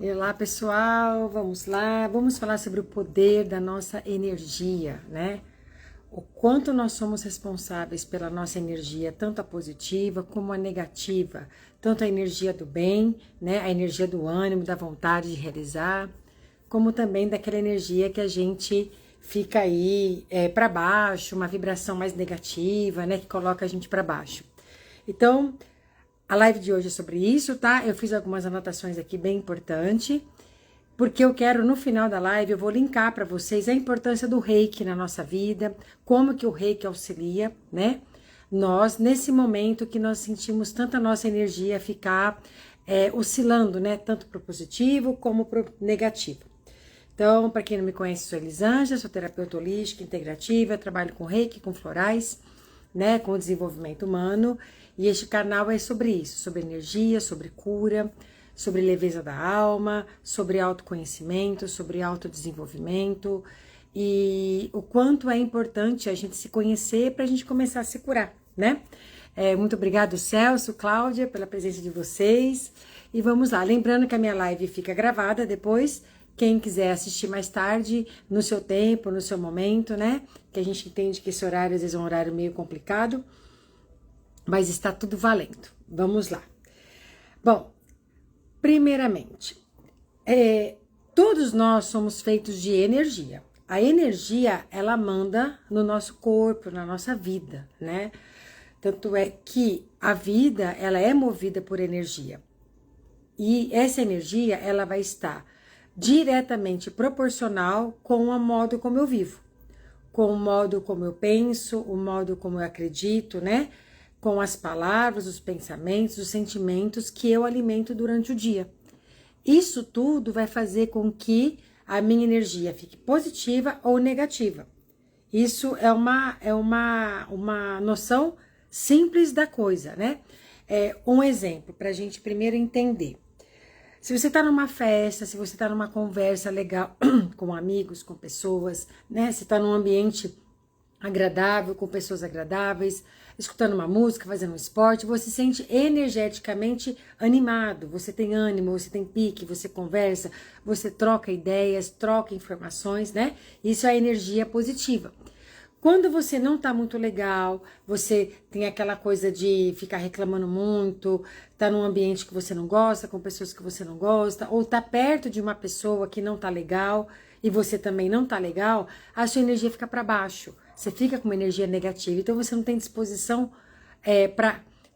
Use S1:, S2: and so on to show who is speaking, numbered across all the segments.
S1: Olá, pessoal, vamos lá. Vamos falar sobre o poder da nossa energia, né? O quanto nós somos responsáveis pela nossa energia, tanto a positiva como a negativa, tanto a energia do bem, né? A energia do ânimo, da vontade de realizar, como também daquela energia que a gente fica aí para baixo, uma vibração mais negativa, né? Que coloca a gente para baixo. Então, a live de hoje é sobre isso, tá? Eu fiz algumas anotações aqui bem importantes, porque eu quero, no final da live, eu vou linkar para vocês a importância do reiki na nossa vida, como que o reiki auxilia, né? Nós, nesse momento que nós sentimos tanta nossa energia ficar oscilando, né? Tanto para o positivo como para o negativo. Então, para quem não me conhece, sou Elisângela, sou terapeuta holística, integrativa, trabalho com reiki, com florais, né? Com desenvolvimento humano. E este canal é sobre isso, sobre energia, sobre cura, sobre leveza da alma, sobre autoconhecimento, sobre autodesenvolvimento e o quanto é importante a gente se conhecer para a gente começar a se curar, né? Muito obrigado, Celso, Cláudia, pela presença de vocês. E vamos lá, lembrando que a minha live fica gravada depois, quem quiser assistir mais tarde, no seu tempo, no seu momento, né? Que a gente entende que esse horário às vezes é um horário meio complicado, mas está tudo valendo. Vamos lá. Bom, primeiramente, todos nós somos feitos de energia. A energia, ela manda no nosso corpo, na nossa vida, né? Tanto é que a vida, ela é movida por energia. E essa energia, ela vai estar diretamente proporcional com o modo como eu vivo, com o modo como eu penso, o modo como eu acredito, né? Com as palavras, os pensamentos, os sentimentos que eu alimento durante o dia. Isso tudo vai fazer com que a minha energia fique positiva ou negativa. Isso é uma noção simples da coisa, né? Um exemplo para a gente primeiro entender. Se você está numa festa, se você está numa conversa legal com amigos, com pessoas, né? Se está num ambiente agradável, com pessoas agradáveis, escutando uma música, fazendo um esporte, você se sente energeticamente animado, você tem ânimo, você tem pique, você conversa, você troca ideias, troca informações, né? Isso é energia positiva. Quando você não tá muito legal, você tem aquela coisa de ficar reclamando muito, tá num ambiente que você não gosta, com pessoas que você não gosta, ou tá perto de uma pessoa que não tá legal e você também não tá legal, a sua energia fica para baixo. Você fica com uma energia negativa, então você não tem disposição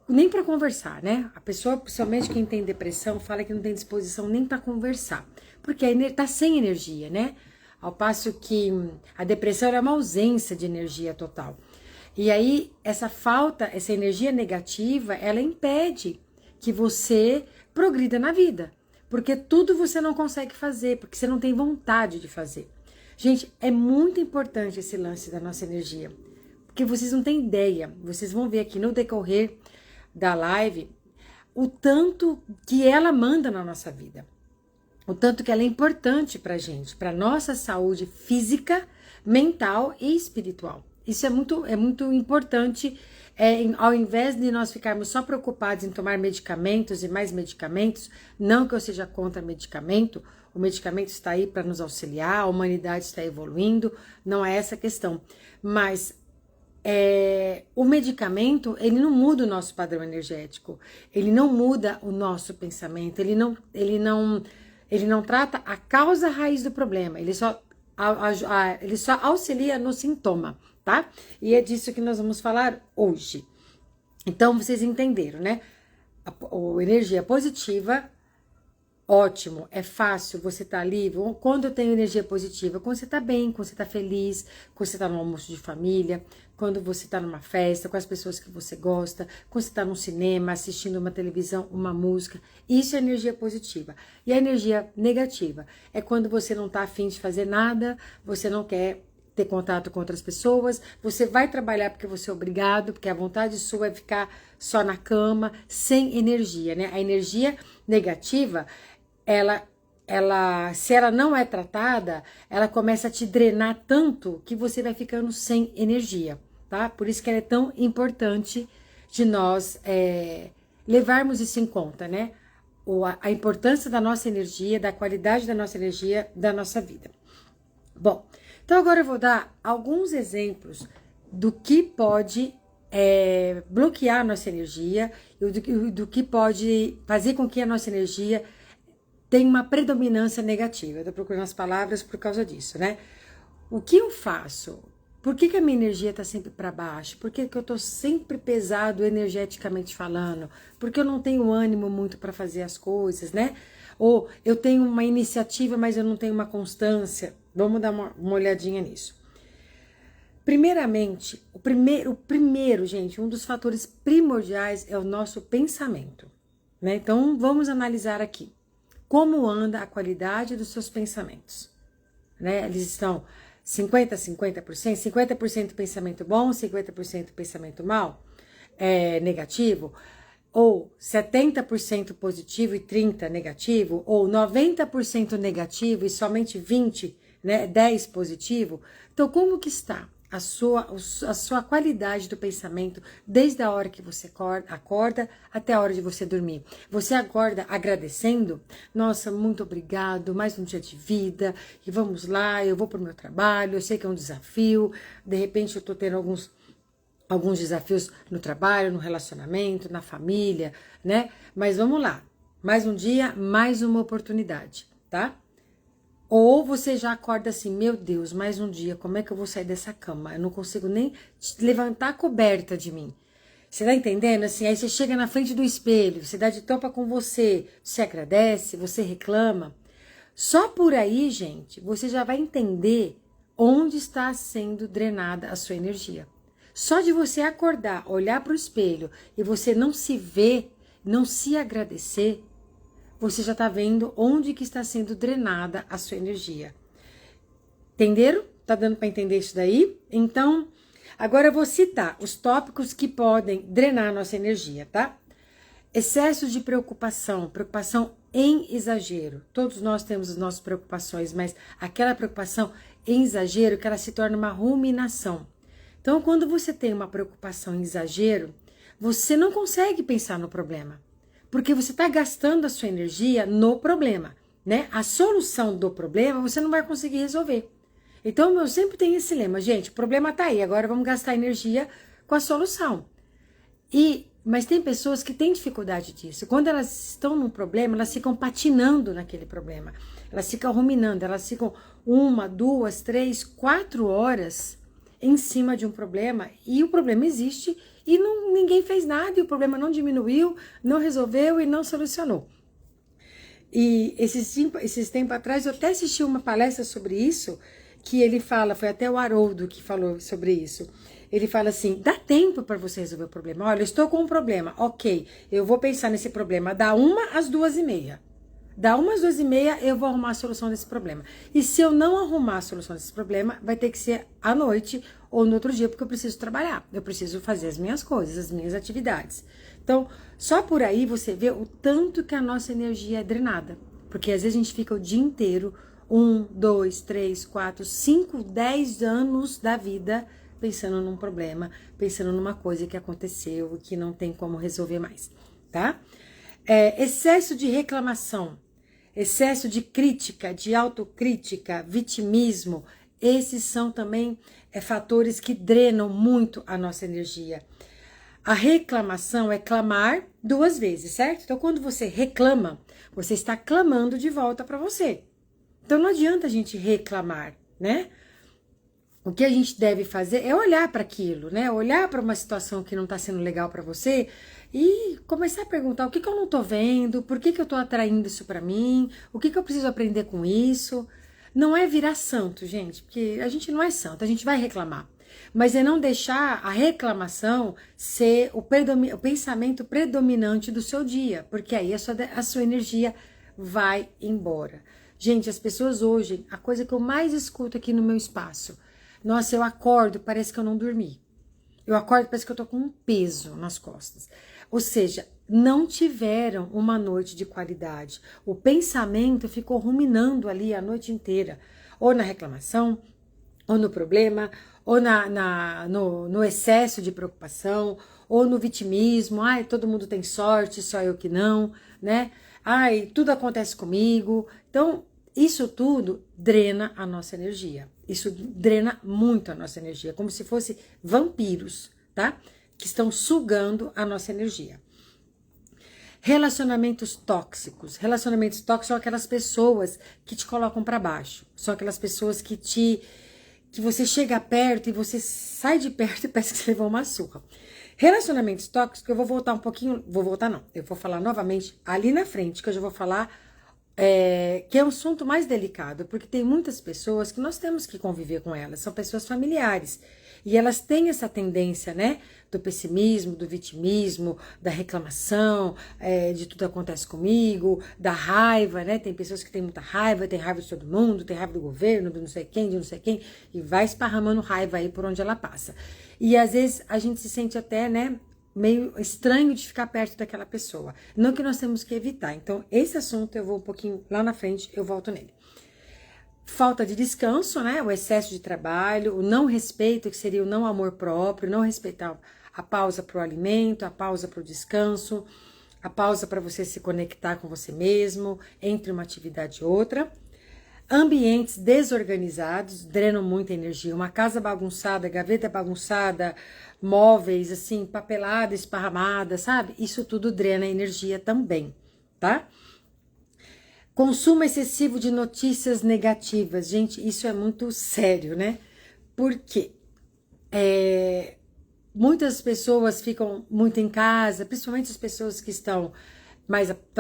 S1: nem para conversar, né? A pessoa, principalmente quem tem depressão, fala que não tem disposição nem para conversar, porque tá sem energia, né? Ao passo que a depressão é uma ausência de energia total. E aí, essa falta, essa energia negativa, ela impede que você progrida na vida. Porque tudo você não consegue fazer, porque você não tem vontade de fazer. Gente, é muito importante esse lance da nossa energia. Porque vocês não têm ideia. Vocês vão ver aqui no decorrer da live o tanto que ela manda na nossa vida. O tanto que ela é importante pra gente, pra nossa saúde física, mental e espiritual. Isso é muito importante, ao invés de nós ficarmos só preocupados em tomar medicamentos e mais medicamentos, não que eu seja contra medicamento, o medicamento está aí para nos auxiliar, a humanidade está evoluindo, não é essa a questão. Mas o medicamento, ele não muda o nosso padrão energético, ele não muda o nosso pensamento, ele não trata a causa raiz do problema, ele só auxilia no sintoma, tá? E é disso que nós vamos falar hoje. Então, vocês entenderam, né? A energia positiva, ótimo, é fácil, você tá ali. Quando eu tenho energia positiva, quando você tá bem, quando você tá feliz, quando você tá no almoço de família, quando você tá numa festa, com as pessoas que você gosta, quando você tá num cinema, assistindo uma televisão, uma música, isso é energia positiva. E a energia negativa é quando você não tá afim de fazer nada, você não quer ter contato com outras pessoas, você vai trabalhar porque você é obrigado, porque a vontade sua é ficar só na cama, sem energia, né? A energia negativa, se ela não é tratada, ela começa a te drenar tanto que você vai ficando sem energia, tá? Por isso que ela é tão importante de nós levarmos isso em conta, né? a importância da nossa energia, da qualidade da nossa energia, da nossa vida. Bom, então agora eu vou dar alguns exemplos do que pode bloquear a nossa energia e do que pode fazer com que a nossa energia tenha uma predominância negativa. Eu tô procurando as palavras por causa disso, né? O que eu faço? Por que a minha energia está sempre para baixo? Por que eu estou sempre pesado energeticamente falando? Porque eu não tenho ânimo muito para fazer as coisas, né? Ou eu tenho uma iniciativa, mas eu não tenho uma constância. Vamos dar uma olhadinha nisso. Primeiramente, o primeiro, gente, um dos fatores primordiais é o nosso pensamento, né? Então, vamos analisar aqui. Como anda a qualidade dos seus pensamentos, né? Eles estão 50% 50% pensamento bom, 50% pensamento mal, negativo, ou 70% positivo e 30% negativo, ou 90% negativo e somente 20%, né, 10% positivo. Então, como que está a sua qualidade do pensamento desde a hora que você acorda até a hora de você dormir? Você acorda agradecendo? Nossa, muito obrigado, mais um dia de vida, e vamos lá, eu vou para o meu trabalho, eu sei que é um desafio, de repente eu estou tendo alguns desafios no trabalho, no relacionamento, na família, né? Mas vamos lá, mais um dia, mais uma oportunidade, tá? Ou você já acorda assim, meu Deus, mais um dia, como é que eu vou sair dessa cama? Eu não consigo nem levantar a coberta de mim. Você tá entendendo? Assim, aí você chega na frente do espelho, você dá de topa com você agradece, você reclama. Só por aí, gente, você já vai entender onde está sendo drenada a sua energia. Só de você acordar, olhar para o espelho e você não se ver, não se agradecer, você já está vendo onde que está sendo drenada a sua energia. Entenderam? Tá dando para entender isso daí? Então, agora eu vou citar os tópicos que podem drenar a nossa energia, tá? Excesso de preocupação em exagero. Todos nós temos as nossas preocupações, mas aquela preocupação em exagero que ela se torna uma ruminação. Então, quando você tem uma preocupação em exagero, você não consegue pensar no problema. Porque você está gastando a sua energia no problema, né? A solução do problema você não vai conseguir resolver. Então, eu sempre tenho esse lema, gente, o problema está aí, agora vamos gastar energia com a solução. Mas tem pessoas que têm dificuldade disso. Quando elas estão num problema, elas ficam patinando naquele problema. Elas ficam ruminando, elas ficam 1, 2, 3, 4 horas em cima de um problema e o problema existe e ninguém fez nada, e o problema não diminuiu, não resolveu e não solucionou. E esses tempos atrás eu até assisti uma palestra sobre isso, que ele fala, foi até o Haroldo que falou sobre isso. Ele fala assim, dá tempo para você resolver o problema. Olha, eu estou com um problema, ok, eu vou pensar nesse problema da 1 às 2h30. Da 1 às 2h30 eu vou arrumar a solução desse problema. E se eu não arrumar a solução desse problema, vai ter que ser à noite ou no outro dia, porque eu preciso trabalhar. Eu preciso fazer as minhas coisas, as minhas atividades. Então, só por aí você vê o tanto que a nossa energia é drenada. Porque às vezes a gente fica o dia inteiro, 1, 2, 3, 4, 5, 10 anos da vida pensando num problema, pensando numa coisa que aconteceu e que não tem como resolver mais, tá? Excesso de reclamação, excesso de crítica, de autocrítica, vitimismo, esses são também fatores que drenam muito a nossa energia. A reclamação é clamar 2 vezes, certo? Então, quando você reclama, você está clamando de volta para você. Então, não adianta a gente reclamar, né? O que a gente deve fazer é olhar para aquilo, né? Olhar para uma situação que não está sendo legal para você e começar a perguntar o que eu não tô vendo, por que eu tô atraindo isso para mim, o que eu preciso aprender com isso. Não é virar santo, gente, porque a gente não é santo, a gente vai reclamar. Mas é não deixar a reclamação ser o pensamento predominante do seu dia, porque aí a sua energia vai embora. Gente, as pessoas hoje, a coisa que eu mais escuto aqui no meu espaço, nossa, eu acordo, parece que eu não dormi. Eu acordo, parece que eu tô com um peso nas costas. Ou seja, não tiveram uma noite de qualidade. O pensamento ficou ruminando ali a noite inteira. Ou na reclamação, ou no problema, ou no excesso de preocupação, ou no vitimismo. Ai, todo mundo tem sorte, só eu que não, né? Ai, tudo acontece comigo. Então, isso tudo drena a nossa energia. Isso drena muito a nossa energia, como se fosse vampiros, tá? Que estão sugando a nossa energia. Relacionamentos tóxicos. Relacionamentos tóxicos são aquelas pessoas que te colocam para baixo. São aquelas pessoas que você chega perto e você sai de perto e parece que você levou uma surra. Relacionamentos tóxicos, eu vou voltar um pouquinho, eu vou falar novamente ali na frente, que eu já vou falar que é um assunto mais delicado, porque tem muitas pessoas que nós temos que conviver com elas, são pessoas familiares, e elas têm essa tendência, né, do pessimismo, do vitimismo, da reclamação, de tudo acontece comigo, da raiva, né, tem pessoas que têm muita raiva, tem raiva de todo mundo, tem raiva do governo, de não sei quem, e vai esparramando raiva aí por onde ela passa. E às vezes a gente se sente até, né, meio estranho de ficar perto daquela pessoa. Não que nós temos que evitar. Então, esse assunto eu vou um pouquinho lá na frente, eu volto nele. Falta de descanso, né? O excesso de trabalho, o não respeito, que seria o não amor próprio, não respeitar a pausa para o alimento, a pausa para o descanso, a pausa para você se conectar com você mesmo, entre uma atividade e outra. Ambientes desorganizados drenam muita energia. Uma casa bagunçada, gaveta bagunçada, móveis assim, papelada, esparramada, sabe? Isso tudo drena energia também, tá? Consumo excessivo de notícias negativas. Gente, isso é muito sério, né? Porque muitas pessoas ficam muito em casa, principalmente as pessoas que estão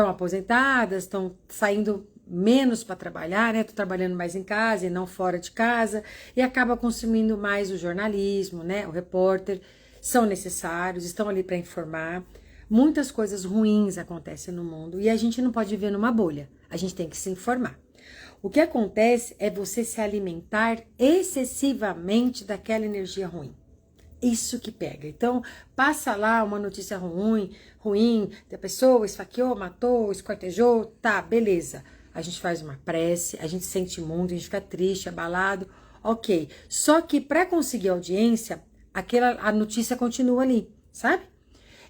S1: aposentadas, estão saindo menos para trabalhar, né? Tô trabalhando mais em casa e não fora de casa, e acaba consumindo mais o jornalismo, né? O repórter, são necessários, estão ali para informar. Muitas coisas ruins acontecem no mundo e a gente não pode viver numa bolha, a gente tem que se informar. O que acontece é você se alimentar excessivamente daquela energia ruim. Isso que pega. Então, passa lá uma notícia ruim, da pessoa esfaqueou, matou, esquartejou, tá, beleza. A gente faz uma prece, a gente sente muito, a gente fica triste, abalado, ok. Só que para conseguir audiência, a notícia continua ali, sabe?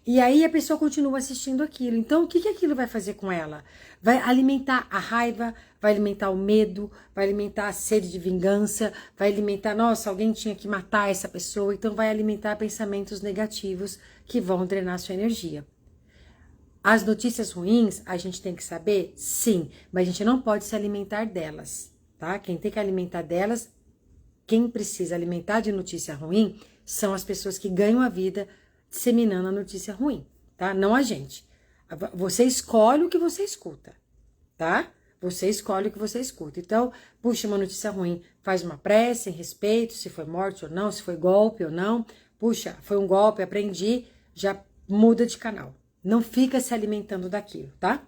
S1: E aí a pessoa continua assistindo aquilo. Então, o que aquilo vai fazer com ela? Vai alimentar a raiva, vai alimentar o medo, vai alimentar a sede de vingança, vai alimentar, nossa, alguém tinha que matar essa pessoa. Então, vai alimentar pensamentos negativos que vão drenar sua energia. As notícias ruins, a gente tem que saber? Sim, mas a gente não pode se alimentar delas, tá? Quem tem que alimentar delas, quem precisa alimentar de notícia ruim, são as pessoas que ganham a vida disseminando a notícia ruim, tá? Não a gente. Você escolhe o que você escuta, tá? Você escolhe o que você escuta. Então, puxa uma notícia ruim, faz uma prece em respeito, se foi morte ou não, se foi golpe ou não. Puxa, foi um golpe, aprendi, já muda de canal. Não fica se alimentando daquilo, tá?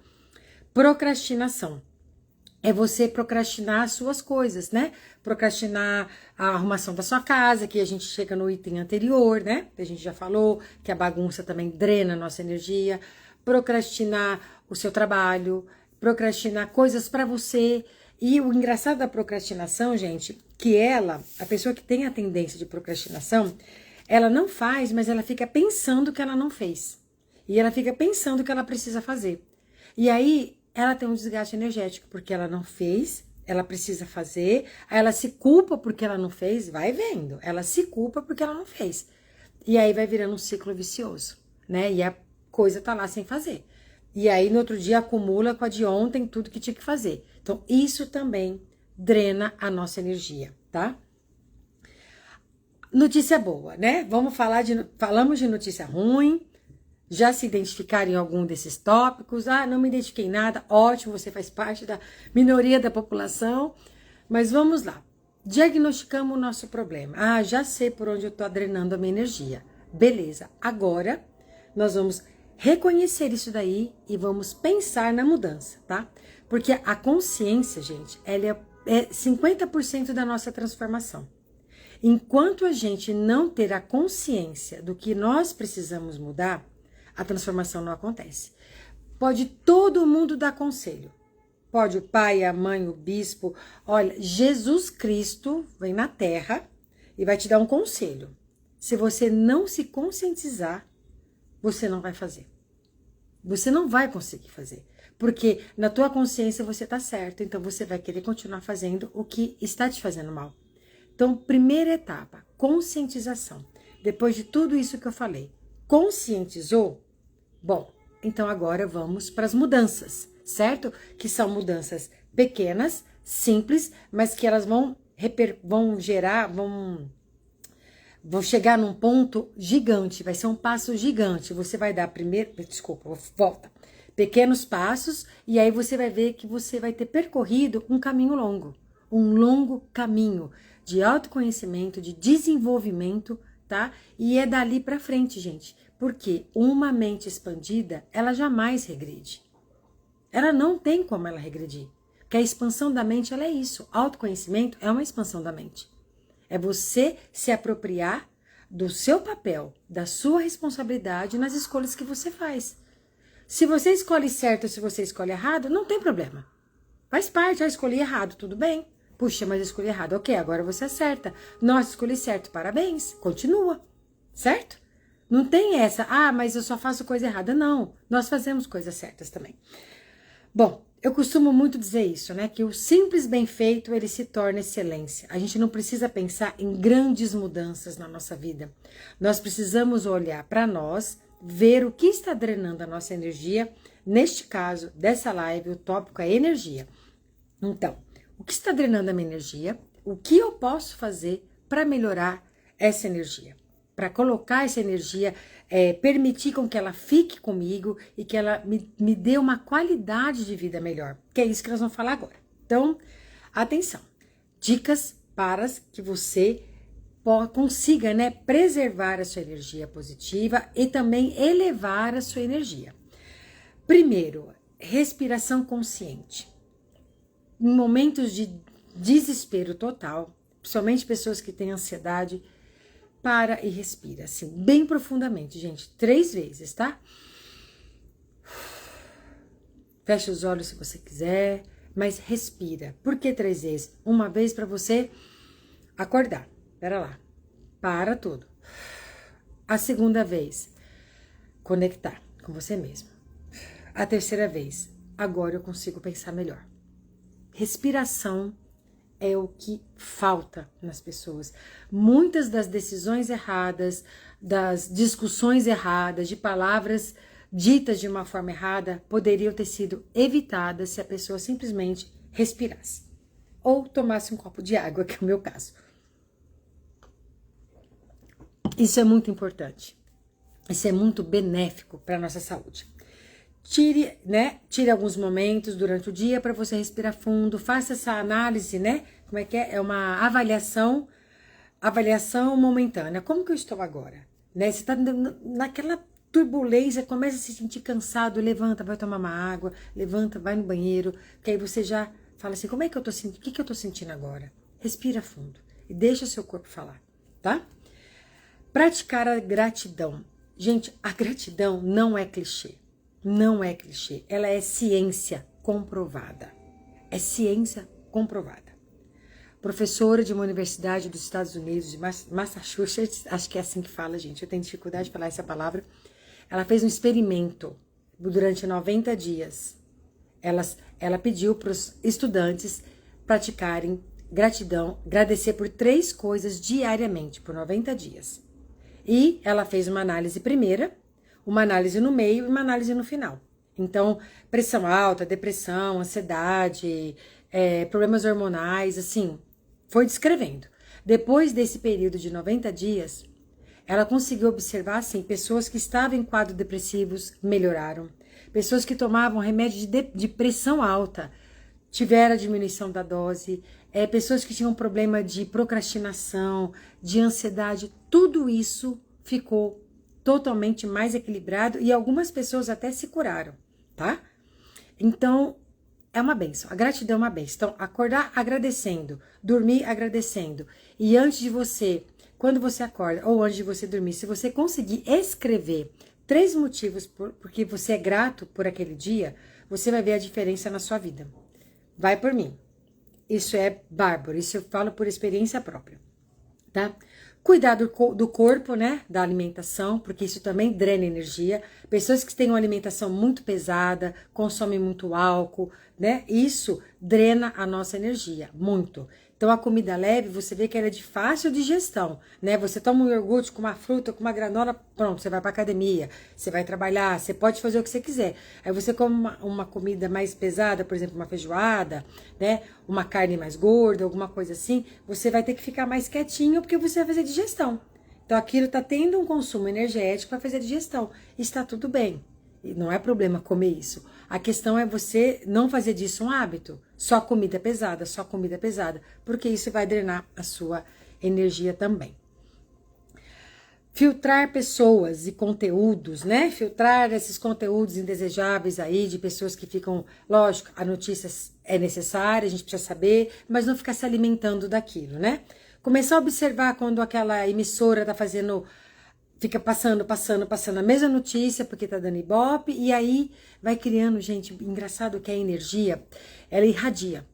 S1: Procrastinação. É você procrastinar as suas coisas, né? Procrastinar a arrumação da sua casa, que a gente chega no item anterior, né? A gente já falou que a bagunça também drena a nossa energia. Procrastinar o seu trabalho, procrastinar coisas para você. E o engraçado da procrastinação, gente, que a pessoa que tem a tendência de procrastinação, ela não faz, mas ela fica pensando que ela não fez. E ela fica pensando que ela precisa fazer. E aí, ela tem um desgaste energético, porque ela não fez, ela precisa fazer, aí ela se culpa porque ela não fez, vai vendo, ela se culpa porque ela não fez. E aí vai virando um ciclo vicioso, né? E a coisa tá lá sem fazer. E aí, no outro dia, acumula com a de ontem tudo que tinha que fazer. Então, isso também drena a nossa energia, tá? Notícia boa, né? Falamos de notícia ruim. Já se identificaram em algum desses tópicos? Ah, não me identifiquei em nada. Ótimo, você faz parte da minoria da população. Mas vamos lá. Diagnosticamos o nosso problema. Ah, já sei por onde eu estou drenando a minha energia. Beleza. Agora, nós vamos reconhecer isso daí e vamos pensar na mudança, tá? Porque a consciência, gente, ela é 50% da nossa transformação. Enquanto a gente não ter a consciência do que nós precisamos mudar, a transformação não acontece. Pode todo mundo dar conselho. Pode o pai, a mãe, o bispo. Olha, Jesus Cristo vem na Terra e vai te dar um conselho. Se você não se conscientizar, você não vai fazer. Você não vai conseguir fazer. Porque na tua consciência você tá certo, então você vai querer continuar fazendo o que está te fazendo mal. Então, primeira etapa, conscientização. Depois de tudo isso que eu falei, conscientizou? Bom, então agora vamos para as mudanças, certo? Que são mudanças pequenas, simples, mas que elas vão chegar num ponto gigante, vai ser um passo gigante. Você vai dar primeiro, desculpa, volta. Pequenos passos, e aí você vai ver que você vai ter percorrido um caminho longo. Um longo caminho de autoconhecimento, de desenvolvimento, tá? E é dali pra frente, gente. Porque uma mente expandida, ela jamais regride. Ela não tem como ela regredir. Porque a expansão da mente, ela é isso. Autoconhecimento é uma expansão da mente. É você se apropriar do seu papel, da sua responsabilidade nas escolhas que você faz. Se você escolhe certo ou se você escolhe errado, não tem problema. Faz parte, eu escolhi errado, tudo bem. Puxa, mas eu escolhi errado. Ok, agora você acerta. Nossa, escolhi certo, parabéns. Continua, certo? Não tem essa, mas eu só faço coisa errada. Não, nós fazemos coisas certas também. Bom, eu costumo muito dizer isso, né? Que o simples bem feito, ele se torna excelência. A gente não precisa pensar em grandes mudanças na nossa vida. Nós precisamos olhar para nós, ver o que está drenando a nossa energia. Neste caso, dessa live, o tópico é energia. Então, o que está drenando a minha energia? O que eu posso fazer para melhorar essa energia? Para colocar essa energia, permitir com que ela fique comigo e que ela me dê uma qualidade de vida melhor. Que é isso que nós vamos falar agora. Então, atenção. Dicas para que você consiga, né, preservar a sua energia positiva e também elevar a sua energia. Primeiro, respiração consciente. Em momentos de desespero total, principalmente pessoas que têm ansiedade, para e respira, assim, bem profundamente, gente, 3 vezes, tá? Fecha os olhos se você quiser, mas respira. Por que 3 vezes? Uma vez para você acordar. Pera lá. Para tudo. A segunda vez, conectar com você mesmo. A terceira vez, agora eu consigo pensar melhor. Respiração é o que falta nas pessoas. Muitas das decisões erradas, das discussões erradas, de palavras ditas de uma forma errada, poderiam ter sido evitadas se a pessoa simplesmente respirasse. Ou tomasse um copo de água, que é o meu caso. Isso é muito importante. Isso é muito benéfico para a nossa saúde. Tire alguns momentos durante o dia para você respirar fundo, faça essa análise, né? Como é que é? É uma avaliação momentânea. Como que eu estou agora? Né? Você está naquela turbulência, começa a se sentir cansado, levanta, vai tomar uma água, levanta, vai no banheiro, que aí você já fala assim, como é que eu tô sentindo? O que eu tô sentindo agora? Respira fundo e deixa o seu corpo falar, tá? Praticar a gratidão. Gente, a gratidão não é clichê. Não é clichê, ela é ciência comprovada. É ciência comprovada. Professora de uma universidade dos Estados Unidos, de Massachusetts, acho que é assim que fala, gente, eu tenho dificuldade de falar essa palavra. Ela fez um experimento durante 90 dias. Ela pediu para os estudantes praticarem gratidão, agradecer por 3 coisas diariamente, por 90 dias. E ela fez uma análise primeira, uma análise no meio e uma análise no final. Então, pressão alta, depressão, ansiedade, problemas hormonais, assim, foi descrevendo. Depois desse período de 90 dias, ela conseguiu observar, assim, pessoas que estavam em quadros depressivos melhoraram. Pessoas que tomavam remédio de pressão alta tiveram a diminuição da dose. Pessoas que tinham problema de procrastinação, de ansiedade, tudo isso ficou totalmente mais equilibrado e algumas pessoas até se curaram, tá? Então, é uma bênção. A gratidão é uma bênção. Então, acordar agradecendo, dormir agradecendo. E antes de você, quando você acorda ou antes de você dormir, se você conseguir escrever 3 motivos porque você é grato por aquele dia, você vai ver a diferença na sua vida. Vai por mim. Isso é bárbaro. Isso eu falo por experiência própria, tá? Cuidar do corpo, né? Da alimentação, porque isso também drena energia. Pessoas que têm uma alimentação muito pesada, consomem muito álcool, né? Isso drena a nossa energia, muito. Então, a comida leve, você vê que ela é de fácil digestão, né? Você toma um iogurte com uma fruta, com uma granola, pronto, você vai pra academia, você vai trabalhar, você pode fazer o que você quiser. Aí você come uma comida mais pesada, por exemplo, uma feijoada, né? Uma carne mais gorda, alguma coisa assim, você vai ter que ficar mais quietinho porque você vai fazer digestão. Então, aquilo tá tendo um consumo energético para fazer digestão. Está tudo bem. E não é problema comer isso. A questão é você não fazer disso um hábito. Só comida pesada, só comida pesada. Porque isso vai drenar a sua energia também. Filtrar pessoas e conteúdos, né? Filtrar esses conteúdos indesejáveis aí de pessoas que ficam... Lógico, a notícia é necessária, a gente precisa saber, mas não ficar se alimentando daquilo, né? Começar a observar quando aquela emissora tá fazendo... Fica passando a mesma notícia porque tá dando ibope, e aí vai criando, gente, engraçado que a energia, ela irradia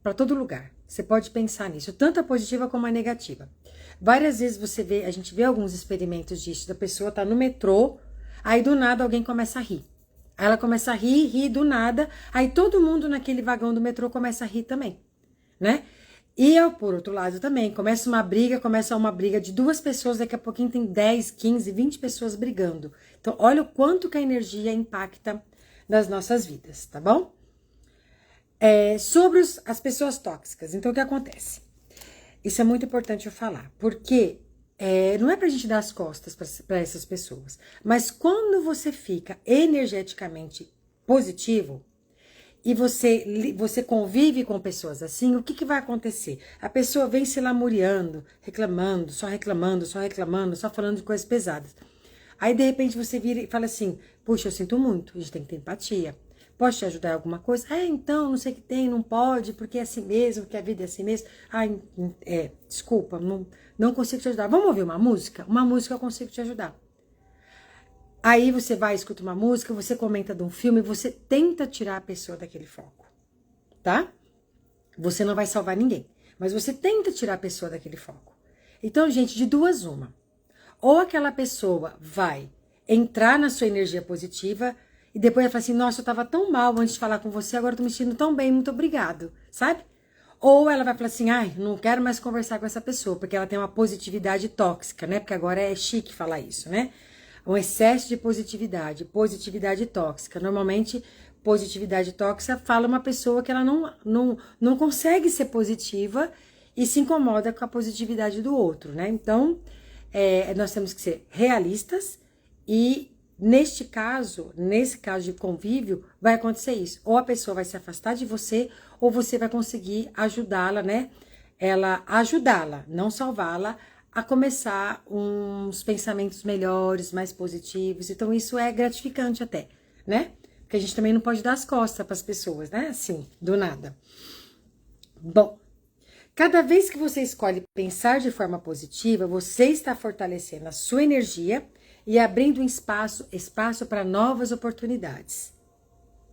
S1: para todo lugar. Você pode pensar nisso, tanto a positiva como a negativa. Várias vezes a gente vê alguns experimentos disso, da pessoa tá no metrô, aí do nada alguém começa a rir. Aí ela começa a rir do nada, aí todo mundo naquele vagão do metrô começa a rir também, né? E eu, por outro lado, também, começa uma briga de duas pessoas, daqui a pouquinho tem 10, 15, 20 pessoas brigando. Então, olha o quanto que a energia impacta nas nossas vidas, tá bom? Sobre as pessoas tóxicas, então o que acontece? Isso é muito importante eu falar, porque não é pra gente dar as costas para essas pessoas, mas quando você fica energeticamente positivo, e você convive com pessoas assim, o que vai acontecer? A pessoa vem se lamuriando, reclamando, só falando de coisas pesadas. Aí, de repente, você vira e fala assim, puxa, eu sinto muito, a gente tem que ter empatia. Posso te ajudar em alguma coisa? Então, não sei o que tem, não pode, porque é assim mesmo, porque a vida é assim mesmo. Desculpa, não consigo te ajudar. Vamos ouvir uma música? Uma música eu consigo te ajudar. Aí você vai, escuta uma música, você comenta de um filme, você tenta tirar a pessoa daquele foco, tá? Você não vai salvar ninguém, mas você tenta tirar a pessoa daquele foco. Então, gente, de duas uma. Ou aquela pessoa vai entrar na sua energia positiva e depois vai falar assim, nossa, eu tava tão mal antes de falar com você, agora eu tô me sentindo tão bem, muito obrigado, sabe? Ou ela vai falar assim, não quero mais conversar com essa pessoa, porque ela tem uma positividade tóxica, né? Porque agora é chique falar isso, né? Um excesso de positividade tóxica. Normalmente, positividade tóxica fala uma pessoa que ela não consegue ser positiva e se incomoda com a positividade do outro, né? Então, nós temos que ser realistas e, nesse caso de convívio, vai acontecer isso. Ou a pessoa vai se afastar de você, ou você vai conseguir ajudá-la, né? Ajudá-la, não salvá-la, a começar uns pensamentos melhores, mais positivos. Então, isso é gratificante até, né? Porque a gente também não pode dar as costas para as pessoas, né? Assim, do nada. Bom, cada vez que você escolhe pensar de forma positiva, você está fortalecendo a sua energia e abrindo um espaço para novas oportunidades.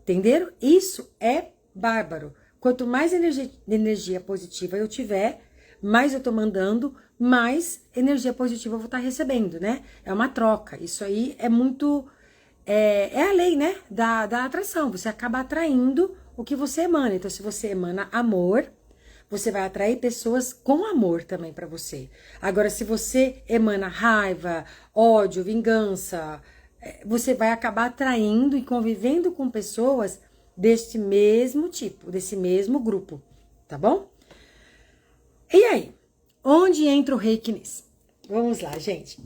S1: Entenderam? Isso é bárbaro. Quanto mais energia positiva eu tiver, mais eu tô mandando, mais energia positiva eu vou estar recebendo, né? É uma troca. Isso aí é muito... É a lei, né? Da atração. Você acaba atraindo o que você emana. Então, se você emana amor, você vai atrair pessoas com amor também para você. Agora, se você emana raiva, ódio, vingança, você vai acabar atraindo e convivendo com pessoas deste mesmo tipo, desse mesmo grupo, tá bom? E aí, onde entra o reiki nisso? Vamos lá, gente.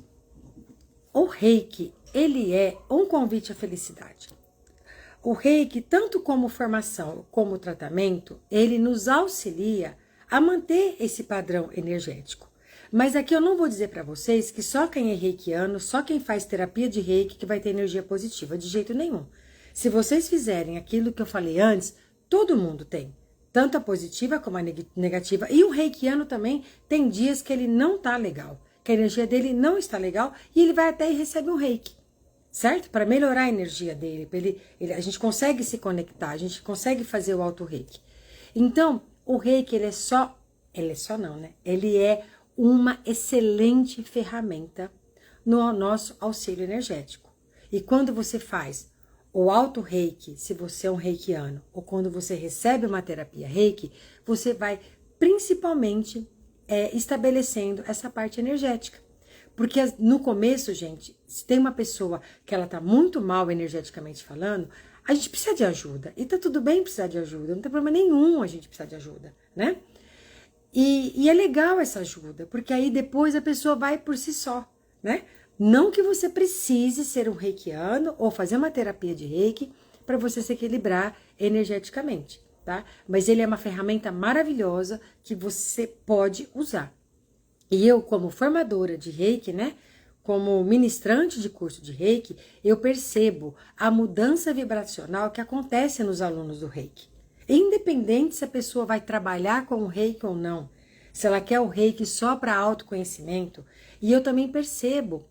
S1: O reiki, ele é um convite à felicidade. O reiki, tanto como formação como tratamento, ele nos auxilia a manter esse padrão energético. Mas aqui eu não vou dizer para vocês que só quem é reikiano, só quem faz terapia de reiki que vai ter energia positiva, de jeito nenhum. Se vocês fizerem aquilo que eu falei antes, todo mundo tem. Tanto a positiva como a negativa. E o reikiano também tem dias que ele não tá legal, que a energia dele não está legal, e ele vai até e recebe um reiki, certo? Para melhorar a energia dele, a gente consegue se conectar, a gente consegue fazer o auto-reiki. Então, o reiki, ele é uma excelente ferramenta no nosso auxílio energético. E quando você faz o auto-reiki, se você é um reikiano, ou quando você recebe uma terapia reiki, você vai principalmente estabelecendo essa parte energética. Porque no começo, gente, se tem uma pessoa que ela tá muito mal energeticamente falando, a gente precisa de ajuda. E tá tudo bem precisar de ajuda, não tem problema nenhum a gente precisar de ajuda, né? E é legal essa ajuda, porque aí depois a pessoa vai por si só, né? Não que você precise ser um reikiano ou fazer uma terapia de reiki para você se equilibrar energeticamente, tá? Mas ele é uma ferramenta maravilhosa que você pode usar. E eu, como formadora de reiki, né? Como ministrante de curso de reiki, eu percebo a mudança vibracional que acontece nos alunos do reiki. Independente se a pessoa vai trabalhar com o reiki ou não, se ela quer o reiki só para autoconhecimento, e eu também percebo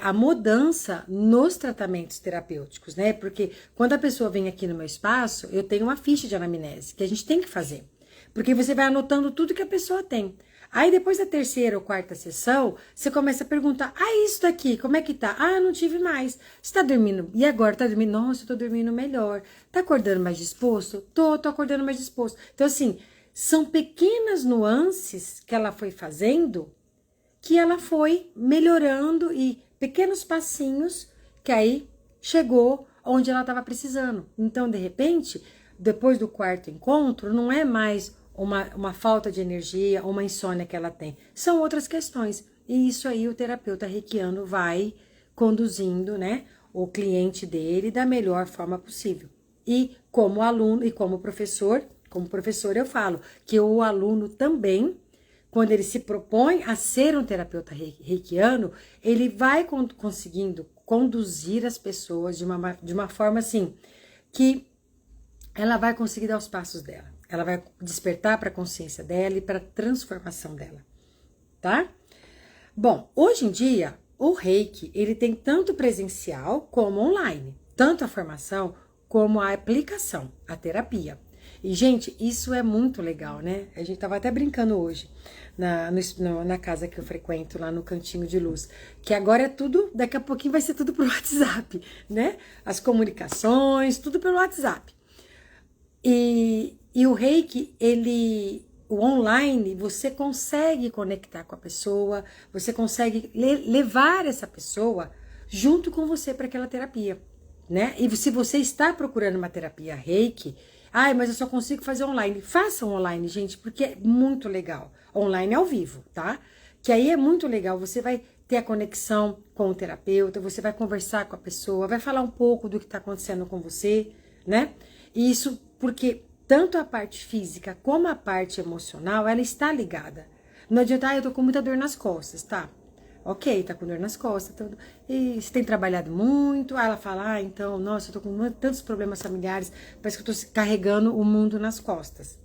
S1: a mudança nos tratamentos terapêuticos, né? Porque quando a pessoa vem aqui no meu espaço, eu tenho uma ficha de anamnese que a gente tem que fazer. Porque você vai anotando tudo que a pessoa tem. Aí depois da terceira ou quarta sessão, você começa a perguntar, isso daqui, como é que tá? Não tive mais. Você tá dormindo? E agora? Tá dormindo? Nossa, eu tô dormindo melhor. Tá acordando mais disposto? Tô acordando mais disposto. Então assim, são pequenas nuances que ela foi fazendo, que ela foi melhorando e pequenos passinhos que aí chegou onde ela estava precisando. Então, de repente, depois do quarto encontro, não é mais uma falta de energia, uma insônia que ela tem. São outras questões. E isso aí o terapeuta reikiano vai conduzindo, né, o cliente dele da melhor forma possível. E como aluno e como professor eu falo que o aluno também, quando ele se propõe a ser um terapeuta reikiano, ele vai conseguindo conduzir as pessoas de uma forma assim, que ela vai conseguir dar os passos dela. Ela vai despertar para a consciência dela e para a transformação dela, tá? Bom, hoje em dia, o reiki, ele tem tanto presencial como online. Tanto a formação como a aplicação, a terapia. E, gente, isso é muito legal, né? A gente tava até brincando hoje na casa que eu frequento, lá no Cantinho de Luz, que agora é tudo, daqui a pouquinho vai ser tudo pelo WhatsApp, né? As comunicações, tudo pelo WhatsApp. E o reiki, o online, você consegue conectar com a pessoa, você consegue levar essa pessoa junto com você para aquela terapia, né? E se você está procurando uma terapia reiki, mas eu só consigo fazer online. Faça online, gente, porque é muito legal. Online ao vivo, tá? Que aí é muito legal. Você vai ter a conexão com o terapeuta, você vai conversar com a pessoa, vai falar um pouco do que está acontecendo com você, né? E isso porque tanto a parte física como a parte emocional, ela está ligada. Não adianta, eu tô com muita dor nas costas, tá? Ok, tá com dor nas costas, tudo. E você tem trabalhado muito? Ela fala, então, nossa, eu tô com tantos problemas familiares, parece que eu tô carregando o mundo nas costas.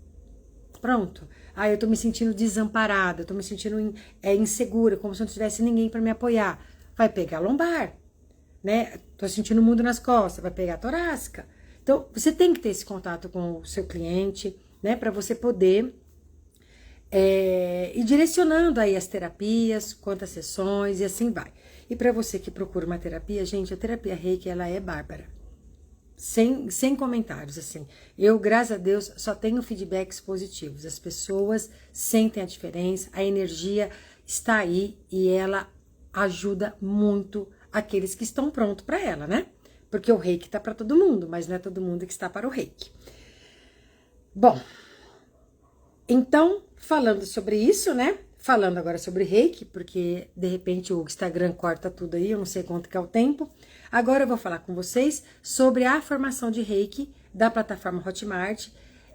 S1: Pronto. Eu tô me sentindo desamparada, eu tô me sentindo insegura, como se não tivesse ninguém para me apoiar. Vai pegar a lombar, né? Tô sentindo o mundo nas costas, vai pegar a torácica. Então, você tem que ter esse contato com o seu cliente, né? Para você poder ir direcionando aí as terapias, quantas sessões e assim vai. E para você que procura uma terapia, gente, a terapia reiki, ela é bárbara. Sem comentários, assim. Eu, graças a Deus, só tenho feedbacks positivos. As pessoas sentem a diferença, a energia está aí e ela ajuda muito aqueles que estão prontos para ela, né? Porque o reiki tá para todo mundo, mas não é todo mundo que está para o reiki. Bom, então, falando sobre isso, né? Falando agora sobre reiki, porque de repente o Instagram corta tudo aí, eu não sei quanto que é o tempo. Agora eu vou falar com vocês sobre a formação de reiki da plataforma Hotmart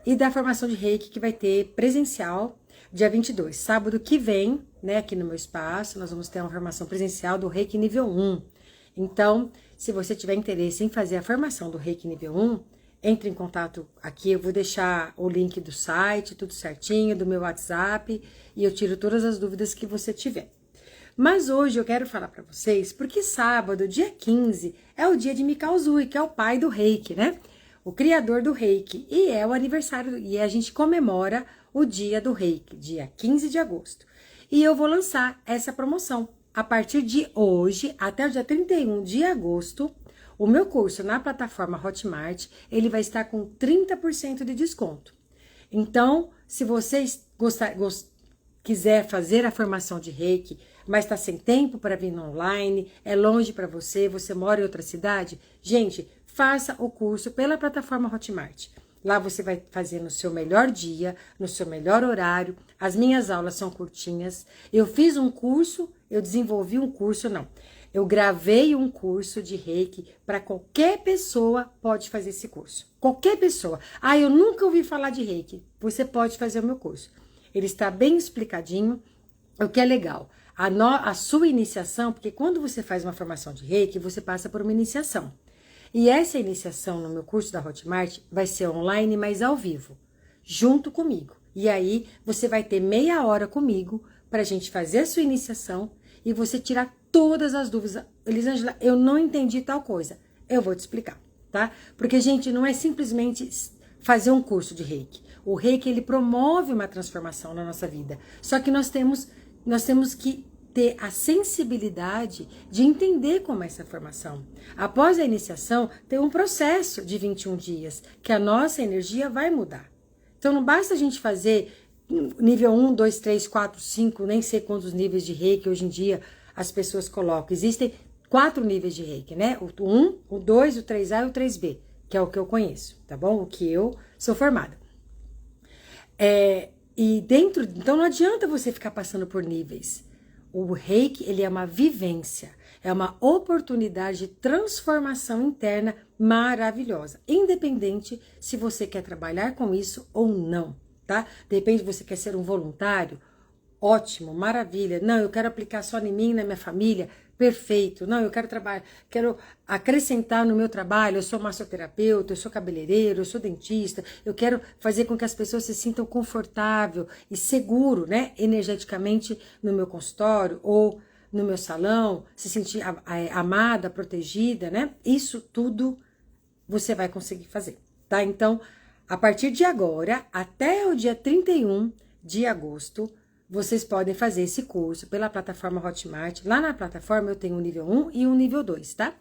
S1: e da formação de reiki que vai ter presencial dia 22, sábado que vem, né? Aqui no meu espaço, nós vamos ter uma formação presencial do reiki nível 1. Então, se você tiver interesse em fazer a formação do reiki nível 1, entre em contato aqui, eu vou deixar o link do site, tudo certinho, do meu WhatsApp, e eu tiro todas as dúvidas que você tiver. Mas hoje eu quero falar para vocês, porque sábado, dia 15, é o dia de Mikao Usui, que é o pai do reiki, né? O criador do reiki, e é o aniversário, e a gente comemora o dia do reiki, dia 15 de agosto. E eu vou lançar essa promoção. A partir de hoje, até o dia 31 de agosto, o meu curso na plataforma Hotmart, ele vai estar com 30% de desconto. Então, se vocês quiser fazer a formação de Reiki, mas está sem tempo para vir no online, é longe para você, você mora em outra cidade, gente, faça o curso pela plataforma Hotmart. Lá você vai fazer no seu melhor dia, no seu melhor horário. As minhas aulas são curtinhas. Eu fiz um curso, eu desenvolvi um curso, não. Eu gravei um curso de Reiki para qualquer pessoa pode fazer esse curso. Qualquer pessoa. Ah, eu nunca ouvi falar de Reiki. Você pode fazer o meu curso. Ele está bem explicadinho, o que é legal. A sua iniciação, porque quando você faz uma formação de Reiki, você passa por uma iniciação. E essa iniciação no meu curso da Hotmart vai ser online, mas ao vivo, junto comigo. E aí você vai ter meia hora comigo para a gente fazer a sua iniciação e você tirar todas as dúvidas. Elisângela, eu não entendi tal coisa. Eu vou te explicar, tá? Porque, gente, não é simplesmente fazer um curso de Reiki. O Reiki, ele promove uma transformação na nossa vida. Só que nós temos que ter a sensibilidade de entender como é essa formação. Após a iniciação, tem um processo de 21 dias, que a nossa energia vai mudar. Então, não basta a gente fazer nível 1, 2, 3, 4, 5, nem sei quantos níveis de Reiki hoje em dia as pessoas colocam. Existem 4 níveis de Reiki, né? O 1, o 2, o 3A e o 3B, que é o que eu conheço, tá bom? O que eu sou formada. Então não adianta você ficar passando por níveis. O Reiki, ele é uma vivência, é uma oportunidade de transformação interna maravilhosa, independente se você quer trabalhar com isso ou não, tá? De repente você quer ser um voluntário, ótimo, maravilha. Não, eu quero aplicar só em mim, na minha família, perfeito. Não, eu quero acrescentar no meu trabalho, eu sou massoterapeuta, eu sou cabeleireiro, eu sou dentista, eu quero fazer com que as pessoas se sintam confortável e seguro, né, energeticamente no meu consultório ou no meu salão, se sentir amada, protegida, né? Isso tudo você vai conseguir fazer, tá? Então, a partir de agora, até o dia 31 de agosto, vocês podem fazer esse curso pela plataforma Hotmart. Lá na plataforma eu tenho um nível 1 e um nível 2, tá?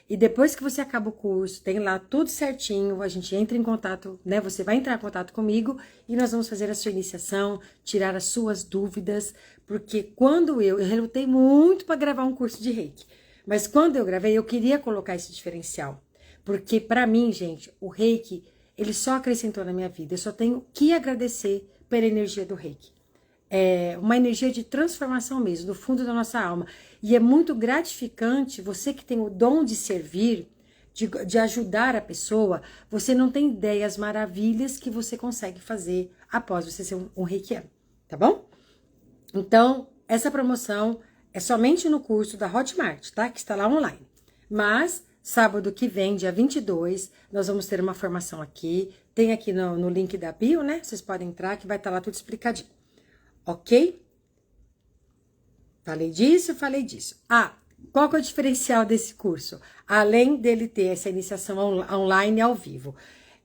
S1: E depois que você acaba o curso, tem lá tudo certinho, a gente entra em contato, né? Você vai entrar em contato comigo e nós vamos fazer a sua iniciação, tirar as suas dúvidas, porque quando eu relutei muito para gravar um curso de Reiki, mas quando eu gravei, eu queria colocar esse diferencial, porque para mim, gente, o Reiki, ele só acrescentou na minha vida, eu só tenho que agradecer pela energia do Reiki. É uma energia de transformação mesmo, do fundo da nossa alma. E é muito gratificante, você que tem o dom de servir, de ajudar a pessoa, você não tem ideia as maravilhas que você consegue fazer após você ser um reikiano, tá bom? Então, essa promoção é somente no curso da Hotmart, tá? Que está lá online. Mas, sábado que vem, dia 22, nós vamos ter uma formação aqui. Tem aqui no link da bio, né? Vocês podem entrar que vai estar lá tudo explicadinho. Ok? Falei disso. Qual que é o diferencial desse curso? Além dele ter essa iniciação online ao vivo,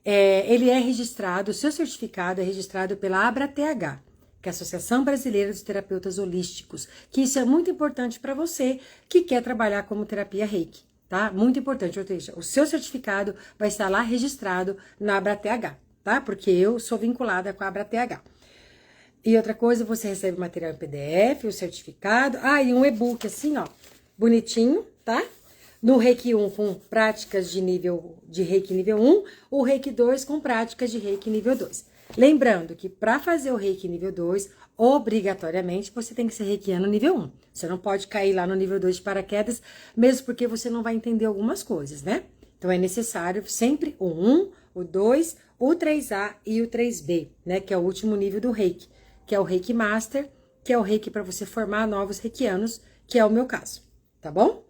S1: ele é registrado, o seu certificado é registrado pela ABRA-TH, que é a Associação Brasileira dos Terapeutas Holísticos, que isso é muito importante para você que quer trabalhar como terapia Reiki, tá? Muito importante, ou seja, o seu certificado vai estar lá registrado na ABRA-TH, tá? Porque eu sou vinculada com a ABRA-TH. E outra coisa, você recebe material em PDF, o certificado. E um e-book assim, ó, bonitinho, tá? No Reiki 1 com práticas de Reiki nível 1, o Reiki 2 com práticas de Reiki nível 2. Lembrando que para fazer o Reiki nível 2, obrigatoriamente você tem que ser reikiano nível 1. Você não pode cair lá no nível 2 de paraquedas, mesmo porque você não vai entender algumas coisas, né? Então é necessário sempre o 1, o 2, o 3A e o 3B, né? Que é o último nível do Reiki, que é o Reiki Master, que é o Reiki para você formar novos reikianos, que é o meu caso, tá bom?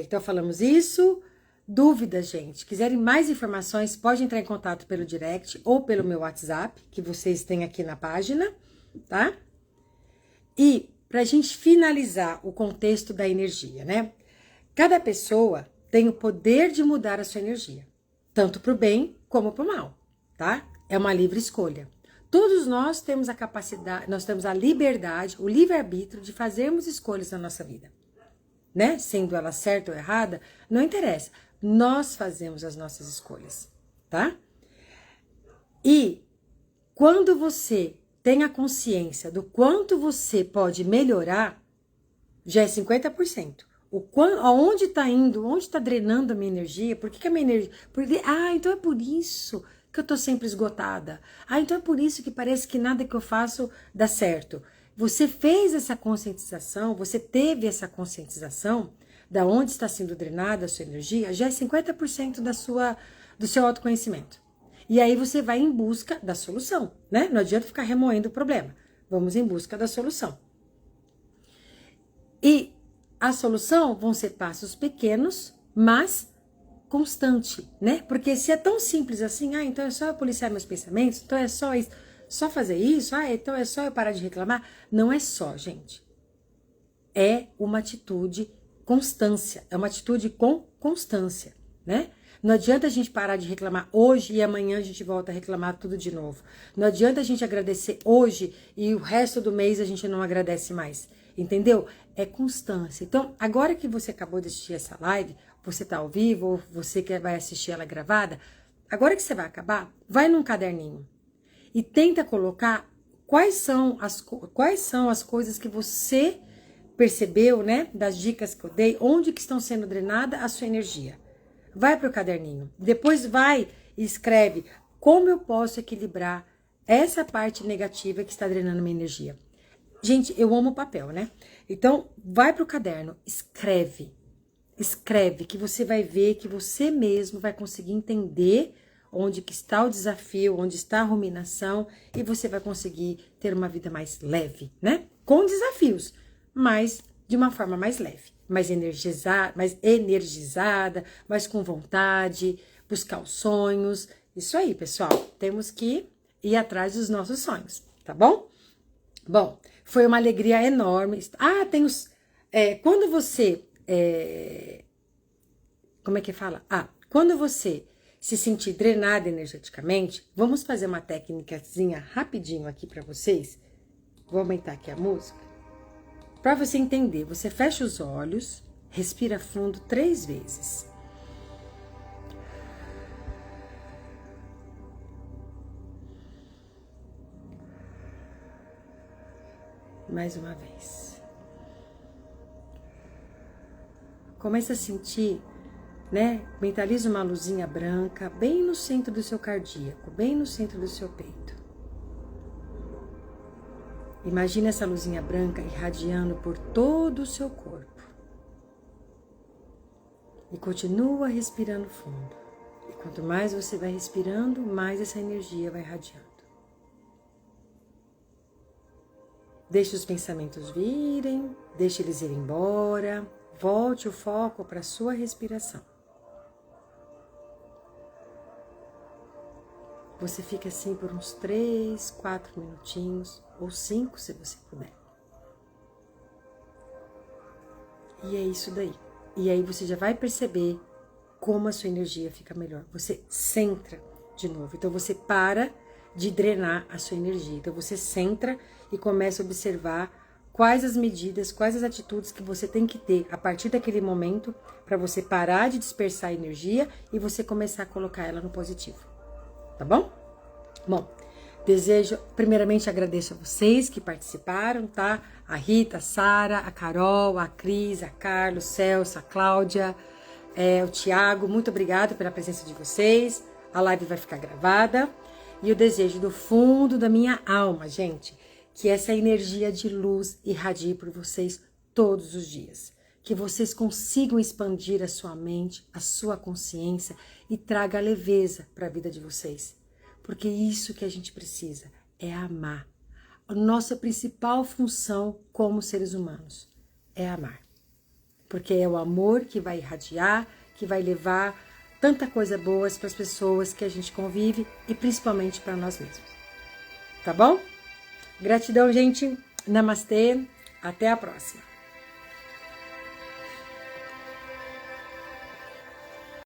S1: Então falamos isso. Dúvidas, gente? Quiserem mais informações, pode entrar em contato pelo direct ou pelo meu WhatsApp, que vocês têm aqui na página, tá? E pra gente finalizar o contexto da energia, né? Cada pessoa tem o poder de mudar a sua energia, tanto pro bem como pro mal, tá? É uma livre escolha. Todos nós temos a capacidade, nós temos a liberdade, o livre-arbítrio de fazermos escolhas na nossa vida, né? Sendo ela certa ou errada, não interessa. Nós fazemos as nossas escolhas, tá? E quando você tem a consciência do quanto você pode melhorar, já é 50%. Aonde está indo, onde está drenando a minha energia, por que a minha energia... então é por isso que eu estou sempre esgotada. Então é por isso que parece que nada que eu faço dá certo. Você fez essa conscientização, você teve essa conscientização da onde está sendo drenada a sua energia, já é 50% do seu autoconhecimento. E aí você vai em busca da solução, né? Não adianta ficar remoendo o problema. Vamos em busca da solução. E a solução vão ser passos pequenos, mas constante, né? Porque se é tão simples assim, então é só eu policiar meus pensamentos, então é só isso, só fazer isso, então é só eu parar de reclamar. Não é só, gente. É uma atitude constância, é uma atitude com constância, né? Não adianta a gente parar de reclamar hoje e amanhã a gente volta a reclamar tudo de novo. Não adianta a gente agradecer hoje e o resto do mês a gente não agradece mais. Entendeu? É constância. Então, agora que você acabou de assistir essa live, você tá ao vivo, ou você que vai assistir ela gravada, agora que você vai acabar, vai num caderninho e tenta colocar quais são as coisas que você percebeu, né? Das dicas que eu dei, onde que estão sendo drenada a sua energia. Vai para o caderninho. Depois vai e escreve como eu posso equilibrar essa parte negativa que está drenando minha energia. Gente, eu amo papel, né? Então, vai pro caderno, escreve. Escreve, que você vai ver que você mesmo vai conseguir entender onde que está o desafio, onde está a ruminação, e você vai conseguir ter uma vida mais leve, né? Com desafios, mas de uma forma mais leve, mais energizada, mais com vontade, buscar os sonhos. Isso aí, pessoal. Temos que ir atrás dos nossos sonhos, tá bom? Bom, foi uma alegria enorme. Tem os... quando você... como é que fala? Quando você se sentir drenada energeticamente, vamos fazer uma técnicazinha rapidinho aqui para vocês. Vou aumentar aqui a música. Para você entender, você fecha os olhos, respira fundo 3 vezes. Mais uma vez. Começa a sentir, né? Mentaliza uma luzinha branca bem no centro do seu cardíaco, bem no centro do seu peito. Imagina essa luzinha branca irradiando por todo o seu corpo. E continua respirando fundo. E quanto mais você vai respirando, mais essa energia vai irradiando. Deixe os pensamentos virem, deixe eles ir embora, volte o foco para a sua respiração. Você fica assim por uns 3, 4 minutinhos, ou 5 se você puder. E é isso daí. E aí você já vai perceber como a sua energia fica melhor. Você centra de novo. Então você para de drenar a sua energia. Então você centra e começa a observar quais as medidas, quais as atitudes que você tem que ter a partir daquele momento para você parar de dispersar a energia e você começar a colocar ela no positivo. Tá bom? Bom, primeiramente agradeço a vocês que participaram, tá? A Rita, a Sara, a Carol, a Cris, a Carlos, o Celso, a Cláudia, o Tiago, muito obrigada pela presença de vocês. A live vai ficar gravada. E eu desejo do fundo da minha alma, gente, que essa energia de luz irradie por vocês todos os dias. Que vocês consigam expandir a sua mente, a sua consciência e traga leveza para a vida de vocês. Porque isso que a gente precisa é amar. A nossa principal função como seres humanos é amar. Porque é o amor que vai irradiar, que vai levar tanta coisa boa para as pessoas que a gente convive e principalmente para nós mesmos. Tá bom? Gratidão, gente. Namastê. Até a próxima.